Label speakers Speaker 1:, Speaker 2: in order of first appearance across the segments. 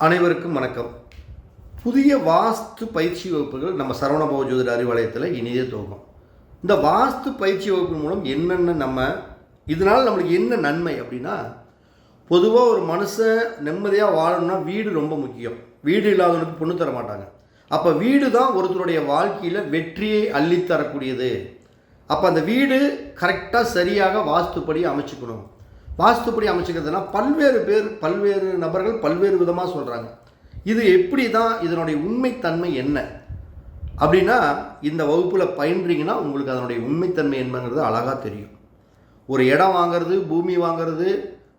Speaker 1: அனைவருக்கும் வணக்கம். புதிய வாஸ்து பயிற்சி வகுப்புகள் நம்ம சரவணபவ ஜோதிட அறிவாலயத்தில் இனிதே துவங்கும். இந்த வாஸ்து பயிற்சி வகுப்பு மூலம் என்னென்ன இதனால் நம்மளுக்கு என்ன நன்மை அப்படின்னா, பொதுவாக ஒரு மனுஷன் நிம்மதியாக வாழணும்னா வீடு ரொம்ப முக்கியம். வீடு இல்லாதவனுக்கு பொண்ணு தர மாட்டாங்க. அப்போ வீடு தான் ஒருத்தருடைய வாழ்க்கையில் வெற்றியை அள்ளித்தரக்கூடியது. அப்போ அந்த வீடு கரெக்டாக சரியாக வாஸ்துப்படி அமைச்சுக்கணும். வாஸ்துப்படி அமைச்சுக்கிறதுனா பல்வேறு நபர்கள் பல்வேறு விதமாக சொல்கிறாங்க. இது எப்படி தான் இதனுடைய உண்மைத்தன்மை என்ன அப்படின்னா, இந்த வகுப்பில் பயின்றீங்கன்னா உங்களுக்கு அதனுடைய உண்மைத்தன்மை என்னங்கிறது அழகாக தெரியும். ஒரு இடம் வாங்கிறது, பூமி வாங்கிறது,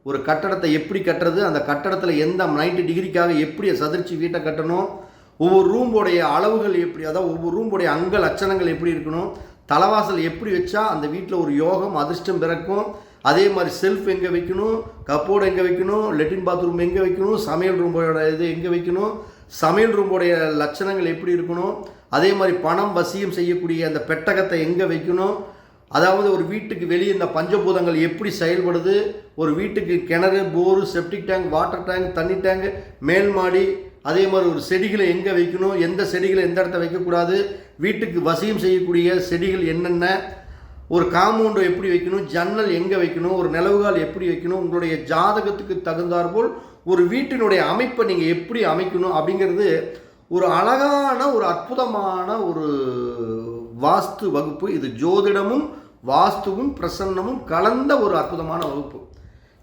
Speaker 1: ஒரு கட்டடத்தை எப்படி கட்டுறது, அந்த கட்டடத்தில் எந்த 90 டிகிரிக்காக எப்படி சதுர்ச்சி வீட்டை கட்டணும், ஒவ்வொரு ரூம்போடைய அளவுகள் எப்படி, அதாவது ஒவ்வொரு ரூம்போடைய அங்க லட்சணங்கள் எப்படி இருக்கணும், தலைவாசல் எப்படி வச்சா அந்த வீட்டில் ஒரு யோகம் அதிர்ஷ்டம் பிறக்கும், அதே மாதிரி செல்ஃப் எங்கே வைக்கணும், கப்போர்டு எங்கே வைக்கணும், லெட்டின் பாத்ரூம் எங்கே வைக்கணும், சமையல் ரூம்போட இது எங்கே வைக்கணும், சமையல் ரூம்போடைய லட்சணங்கள் எப்படி இருக்கணும், அதே மாதிரி பணம் வசியம் செய்யக்கூடிய அந்த பெட்டகத்தை எங்கே வைக்கணும், அதாவது ஒரு வீட்டுக்கு வெளியே இந்த பஞ்சபூதங்கள் எப்படி செயல்படுது, ஒரு வீட்டுக்கு கிணறு, bore, septic tank, water tank, தண்ணி டேங்க், மேல் மாடி, அதே மாதிரி ஒரு செடிகளை எங்கே வைக்கணும், எந்த செடிகளை எந்த இடத்த வைக்கக்கூடாது, வீட்டுக்கு வசியம் செய்யக்கூடிய செடிகள் என்னென்ன, ஒரு காம்பவுண்டு எப்படி வைக்கணும், ஜன்னல் எங்கே வைக்கணும், ஒரு நிலவுகால் எப்படி வைக்கணும், உங்களுடைய ஜாதகத்துக்கு தகுந்தாற்போல் ஒரு வீட்டினுடைய அமைப்பை நீங்கள் எப்படி அமைக்கணும் அப்படிங்கிறது ஒரு அழகான ஒரு அற்புதமான ஒரு வாஸ்து வகுப்பு. இது ஜோதிடமும் வாஸ்துவும் பிரசன்னமும் கலந்த ஒரு அற்புதமான வகுப்பு.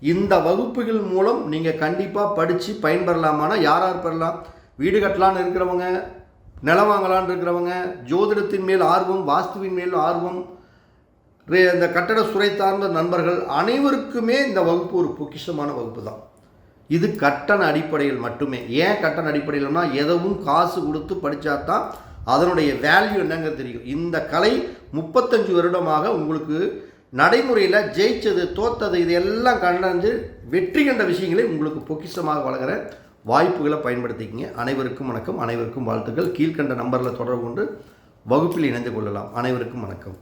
Speaker 1: இந்த வகுப்புகள் மூலம் நீங்கள் கண்டிப்பாக படித்து பயன்பெறலாமானா யார் யார் பெறலாம்? வீடு கட்டலான்னு இருக்கிறவங்க, நிலம் வாங்கலான்னு இருக்கிறவங்க, ஜோதிடத்தின் மேல் ஆர்வம், வாஸ்துவின் மேல் ஆர்வம், இந்த கட்டட சுரை சார்ந்த நண்பர்கள் அனைவருக்குமே இந்த வகுப்பு ஒரு பொக்கிஷமான வகுப்பு தான். இது கட்டண அடிப்படையில் மட்டுமே. ஏன் கட்டண அடிப்படையில்னா, எதுவும் காசு கொடுத்து படித்தா தான் அதனுடைய வேல்யூ என்னங்கிறது தெரியும். இந்த கலை 35 வருடமாக உங்களுக்கு நடைமுறையில் ஜெயிச்சது, தோத்தது, இது எல்லாம் கண்டறிந்து வெற்றி கண்ட விஷயங்களை உங்களுக்கு பொக்கிஷமாக வழங்குற வாய்ப்புகளை பயன்படுத்திக்கிங்க. அனைவருக்கும் வணக்கம், அனைவருக்கும் வாழ்த்துக்கள். கீழ்கண்ட நம்பரில் தொடர்பு கொண்டு வகுப்பில் இணைந்து கொள்ளலாம். அனைவருக்கும் வணக்கம்.